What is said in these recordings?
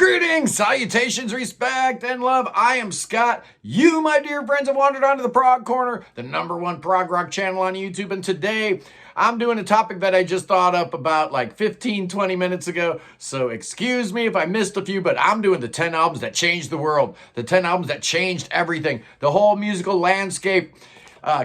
Greetings, salutations, respect, and love. I am Scott. You, my dear friends, have wandered onto the Prog Corner, the #1 prog rock channel on YouTube. And today, I'm doing a topic that I just thought up about like 15, 20 minutes ago. So excuse me if I missed a few, but I'm doing the 10 albums that changed the world. The 10 albums that changed everything. The whole musical landscape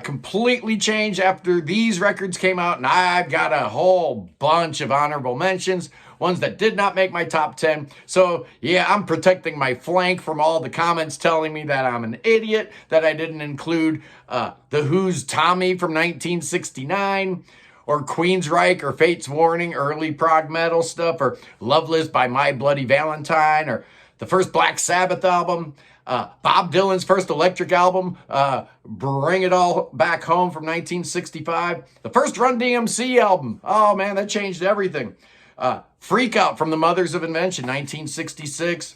completely changed after these records came out. And I've got a whole bunch of honorable mentions. Ones that did not make my top 10. So, yeah, I'm protecting my flank from all the comments telling me that I'm an idiot, that I didn't include The Who's Tommy from 1969, or Queensryche, or Fate's Warning, early prog metal stuff, or Loveless by My Bloody Valentine, or the first Black Sabbath album, Bob Dylan's first electric album, Bring It All Back Home from 1965, the first Run DMC album. Oh, man, that changed everything. Freak Out from the Mothers of Invention, 1966.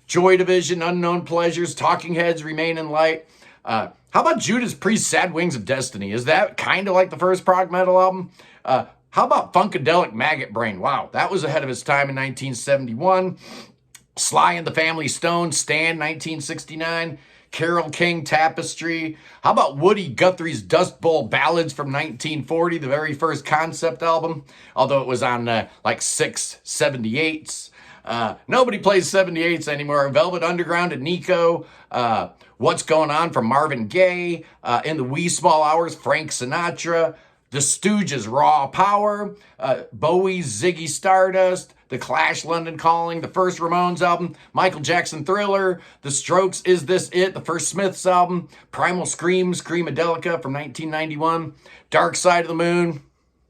Joy Division, Unknown Pleasures, Talking Heads, Remain in Light. How about Judas Priest's Sad Wings of Destiny? Is that kind of like the first prog metal album? How about Funkadelic Maggot Brain? Wow, that was ahead of its time in 1971. Sly and the Family Stone, Stand, 1969. Carole King, Tapestry. How about Woody Guthrie's Dust Bowl Ballads from 1940, the very first concept album, although it was on like 678s. Nobody plays 78s anymore. Velvet Underground and Nico. What's Going On from Marvin Gaye. In the Wee Small Hours, Frank Sinatra. The Stooges' Raw Power. Bowie's Ziggy Stardust. The Clash, London Calling, the first Ramones album, Michael Jackson Thriller, The Strokes' Is This It, the first Smiths album, Primal Scream, Screamadelica from 1991, Dark Side of the Moon,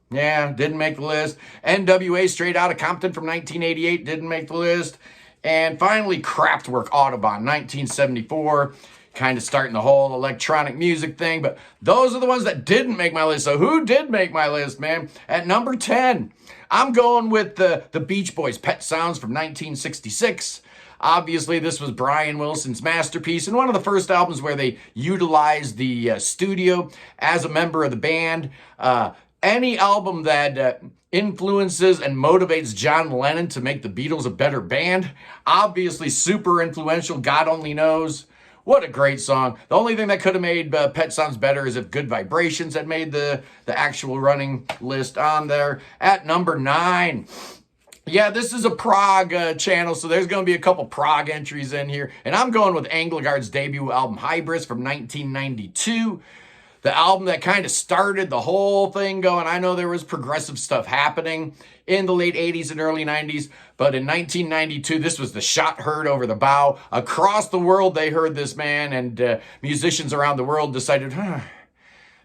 yeah, didn't make the list, NWA Straight Outta Compton from 1988, didn't make the list, and finally Kraftwerk Autobahn, 1974, kind of starting the whole electronic music thing, but those are the ones that didn't make my list. So who did make my list, man? At number 10, I'm going with the Beach Boys' Pet Sounds from 1966. Obviously, this was Brian Wilson's masterpiece and one of the first albums where they utilized the studio as a member of the band. Any album that influences and motivates John Lennon to make the Beatles a better band, obviously super influential, God only knows. What a great song. The only thing that could have made Pet Sounds better is if Good Vibrations had made the actual running list on there. At number 9. Yeah, this is a prog channel, so there's going to be a couple prog entries in here. And I'm going with Engelgard's debut album, Hybris, from 1992. The album that kind of started the whole thing going. I know there was progressive stuff happening in the late 80s and early 90s, but in 1992, this was the shot heard over the bow. Across the world, they heard this man, and musicians around the world decided,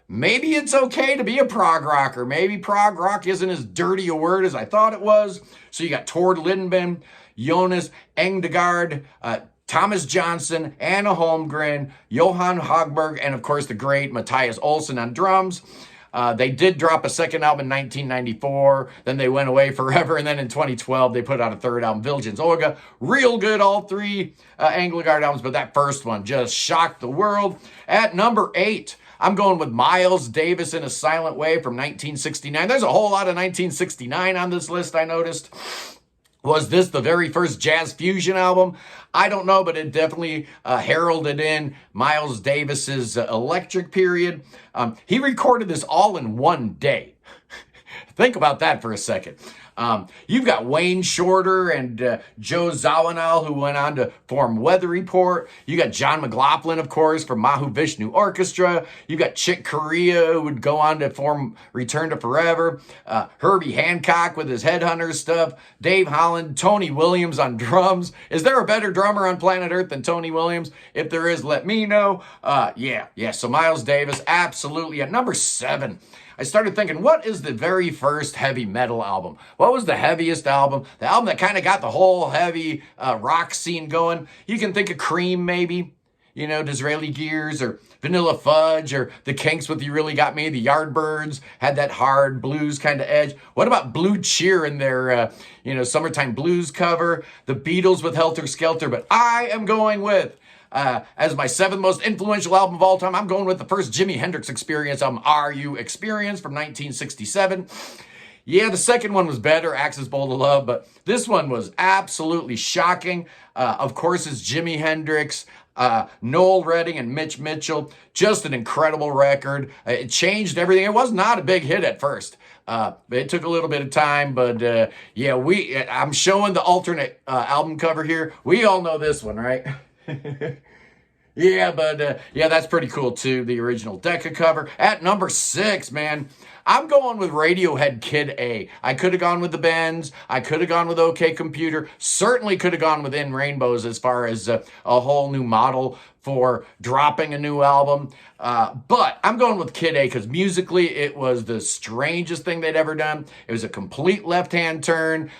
maybe it's okay to be a prog rocker. Maybe prog rock isn't as dirty a word as I thought it was. So you got Tord Lindgren, Jonas Engdaard, Thomas Johnson, Anna Holmgren, Johan Hagberg, and of course the great Matthias Olsson on drums. They did drop a second album in 1994, then they went away forever, and then in 2012 they put out a third album, Vilgens Oga. Real good, all three Engelgard albums, but that first one just shocked the world. At number 8, I'm going with Miles Davis in a Silent Way from 1969. There's a whole lot of 1969 on this list, I noticed. Was this the very first jazz fusion album? I don't know, but it definitely heralded in Miles Davis's electric period. He recorded this all in one day. Think about that for a second. You've got Wayne Shorter and Joe Zawinul, who went on to form Weather Report. You got John McLaughlin, of course, from Mahavishnu Orchestra. You got Chick Corea, who would go on to form Return to Forever. Herbie Hancock with his Headhunters stuff. Dave Holland, Tony Williams on drums. Is there a better drummer on planet Earth than Tony Williams? If there is, let me know. Yeah. So Miles Davis, absolutely. At number 7, I started thinking, what is the very first heavy metal album? What was the heaviest album? The album that kind of got the whole heavy rock scene going. You can think of Cream, maybe. You know, Disraeli Gears, or Vanilla Fudge, or The Kinks with You Really Got Me. The Yardbirds had that hard blues kind of edge. What about Blue Cheer in their, Summertime Blues cover? The Beatles with Helter Skelter. But I am going with, as my 7th most influential album of all time, I'm going with the first Jimi Hendrix Experience album, Are You Experience, from 1967. Yeah, the second one was better, Axis Bowl to Love, but this one was absolutely shocking. Of course, it's Jimi Hendrix, Noel Redding, and Mitch Mitchell. Just an incredible record. It changed everything. It was not a big hit at first. It took a little bit of time, but yeah, I'm showing the alternate album cover here. We all know this one, right? Yeah, but yeah, that's pretty cool too. The original Decca cover. At number 6, man, I'm going with Radiohead Kid A. I could have gone with the Bends. I could have gone with OK Computer. Certainly could have gone with In Rainbows as far as a whole new model for dropping a new album. But I'm going with Kid A because musically it was the strangest thing they'd ever done. It was a complete left-hand turn.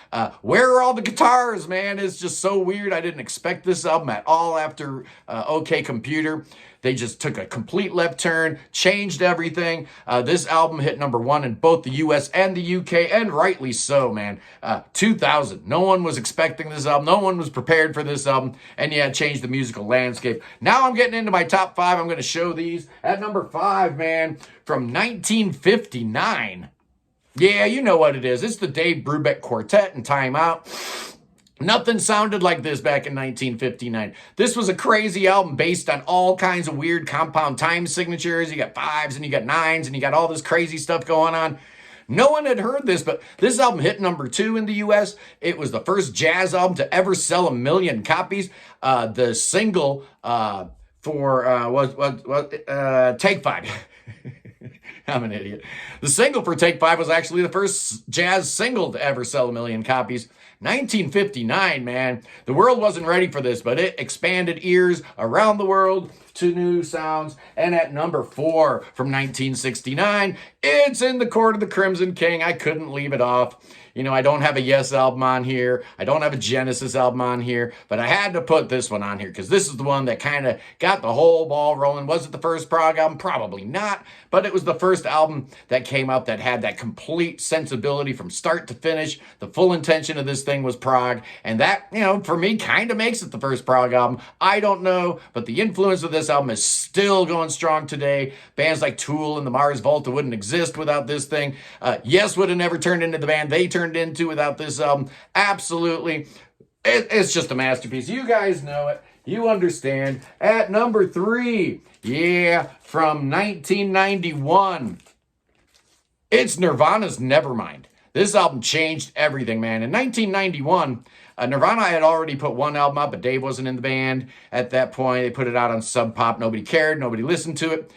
Where are all the guitars, man? It's just so weird. I didn't expect this album at all after OK Computer. They just took a complete left turn, changed everything. This album hit number 1 in both the US and the UK, and rightly so, man. 2000. No one was expecting this album. No one was prepared for this album. And yeah, it changed the musical landscape. Now I'm getting into my top 5. I'm going to show these. At number 5, man, from 1959. Yeah, you know what it is. It's the Dave Brubeck Quartet and Time Out. Nothing sounded like this back in 1959. This was a crazy album based on all kinds of weird compound time signatures. You got 5s and you got 9s and you got all this crazy stuff going on. No one had heard this, but this album hit number 2 in the US. It was the first jazz album to ever sell 1 million copies. The single was Take 5. I'm an idiot. The single for Take 5 was actually the first jazz single to ever sell 1 million copies. 1959, man. The world wasn't ready for this, but it expanded ears around the world to new sounds. And at number 4 from 1969, it's In the Court of the Crimson King. I couldn't leave it off. You know, I don't have a Yes album on here. I don't have a Genesis album on here, but I had to put this one on here because this is the one that kind of got the whole ball rolling. Was it the first prog album? Probably not, but it was the first album that came out that had that complete sensibility from start to finish. The full intention of this thing was prog, and that, you know, for me, kind of makes it the first prog album. I don't know, but the influence of this album is still going strong today. Bands like Tool and the Mars Volta wouldn't exist without this thing. Yes would have never turned into the band they turned into without this album. Absolutely. It's just a masterpiece. You guys know it. You understand. At number 3, yeah, from 1991, it's Nirvana's Nevermind. This album changed everything, man. In 1991, Nirvana had already put one album out, but Dave wasn't in the band at that point. They put it out on Sub Pop. Nobody cared. Nobody listened to it.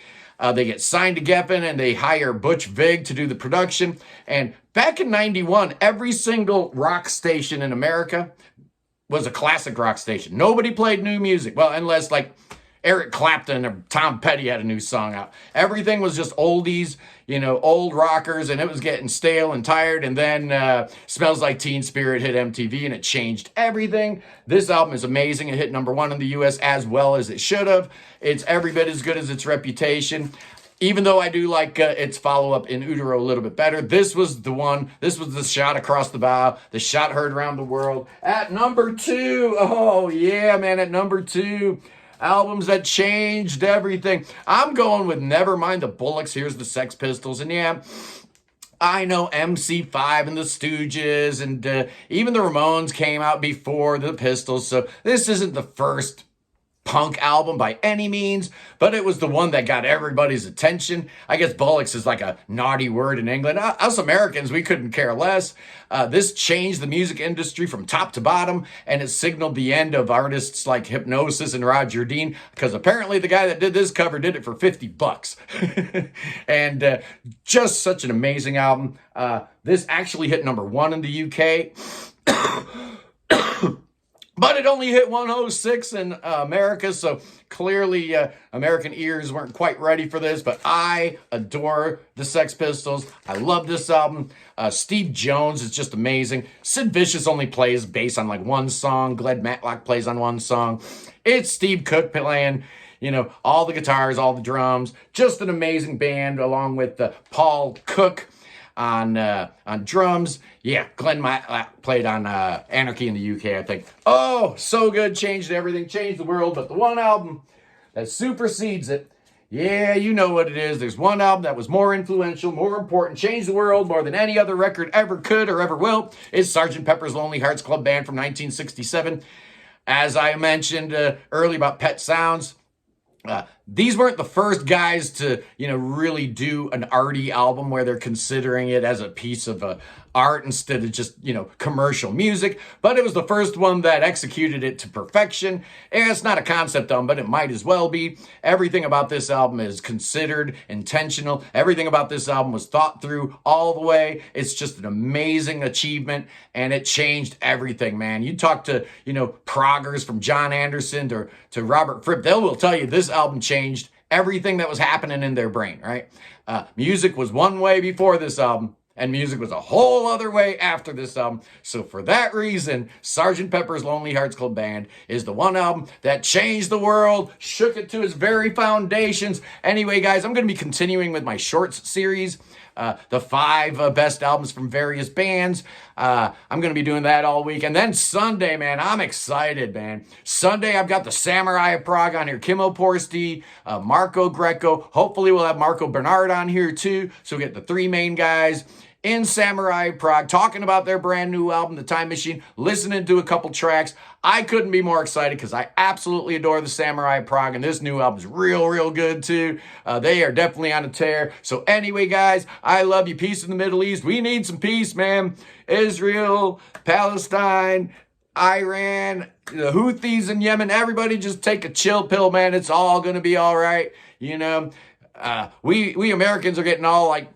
They get signed to Geffen, and they hire Butch Vig to do the production. And back in 91, every single rock station in America was a classic rock station. Nobody played new music. Well, unless like Eric Clapton or Tom Petty had a new song out. Everything was just oldies, you know, old rockers, and it was getting stale and tired. And then Smells Like Teen Spirit hit MTV, and it changed everything. This album is amazing. It hit number 1 in the US as well as it should have. It's every bit as good as its reputation. Even though I do like its follow-up In Utero a little bit better, this was the one. This was the shot across the bow, the shot heard around the world. At number 2, oh yeah, man, at number 2, albums that changed everything. I'm going with Nevermind the Bollocks. Here's the Sex Pistols. And yeah, I know MC5 and the Stooges and even the Ramones came out before the Pistols. So this isn't the first punk album by any means, but it was the one that got everybody's attention. I guess bollocks is like a naughty word in England. Us Americans, we couldn't care less. This changed the music industry from top to bottom, and it signaled the end of artists like Hypnosis and Roger Dean, because apparently the guy that did this cover did it for $50. And just such an amazing album. This actually hit number 1 in the UK. But it only hit 106 in America, so clearly American ears weren't quite ready for this, but I adore the Sex Pistols. I love this album. Steve Jones is just amazing. Sid Vicious only plays bass on like one song. Glenn Matlock plays on one song. It's Steve Cook playing, you know, all the guitars, all the drums. Just an amazing band, along with Paul Cook on drums. Yeah, Glenn Matlock played on Anarchy in the UK, I think. Oh, so good. Changed everything. Changed the world. But the one album that supersedes it Yeah, you know what it is. There's one album that was more influential, more important, changed the world more than any other record ever could or ever will. It's Sgt. Pepper's Lonely Hearts Club Band from 1967. As I mentioned earlier about Pet Sounds, these weren't the first guys to, really do an arty album where they're considering it as a piece of art instead of just, commercial music. But it was the first one that executed it to perfection. And it's not a concept album, but it might as well be. Everything about this album is considered, intentional. Everything about this album was thought through all the way. It's just an amazing achievement, and it changed everything, man. You talk to, proggers from John Anderson to Robert Fripp, they will tell you this album changed everything that was happening in their brain, right? Music was one way before this album, and music was a whole other way after this album. So for that reason, Sgt. Pepper's Lonely Hearts Club Band is the one album that changed the world, shook it to its very foundations. Anyway, guys, I'm going to be continuing with my shorts series, the 5 best albums from various bands. I'm going to be doing that all week. And then Sunday, man, I'm excited, man. Sunday, I've got the Samurai of Prague on here. Kim Oporski, Marco Greco. Hopefully, we'll have Marco Bernard on here, too. So we'll get the 3 main guys in Samurai of Prague, talking about their brand new album, The Time Machine, listening to a couple tracks. I couldn't be more excited because I absolutely adore the Samurai of Prague, and this new album's real good too. They are definitely on a tear. So anyway, guys, I love you. Peace in the Middle East. We need some peace, man. Israel, Palestine, Iran, the Houthis in Yemen, everybody just take a chill pill, man. It's all going to be all right. We Americans are getting all like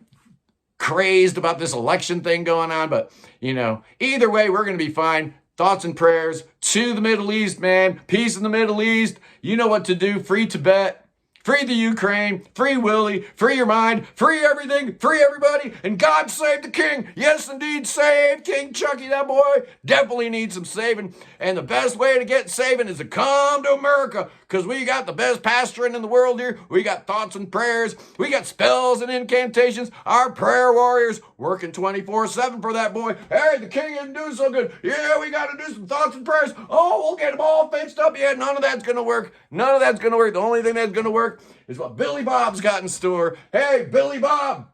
crazed about this election thing going on, but either way, we're going to be fine. Thoughts and prayers to the Middle East, man. Peace in the Middle East. You know what to do. Free Tibet. Free the Ukraine, free Willie, free your mind, free everything, free everybody, and God save the king. Yes, indeed, save King Chucky. That boy definitely needs some saving. And the best way to get saving is to come to America, because we got the best pastoring in the world here. We got thoughts and prayers. We got spells and incantations. Our prayer warriors working 24/7 for that boy. Hey, the king isn't doing so good. Yeah, we got to do some thoughts and prayers. Oh, we'll get them all fixed up. Yeah, none of that's going to work. None of that's going to work. The only thing that's going to work is what Billy Bob's got in store. Hey, Billy Bob,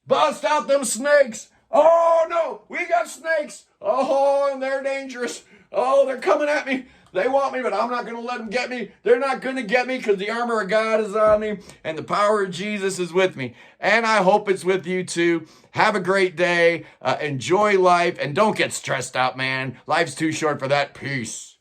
bust out them snakes. Oh, no, we got snakes. Oh, and they're dangerous. Oh, they're coming at me. They want me, but I'm not going to let them get me. They're not going to get me because the armor of God is on me and the power of Jesus is with me. And I hope it's with you too. Have a great day. Enjoy life and don't get stressed out, man. Life's too short for that. Peace.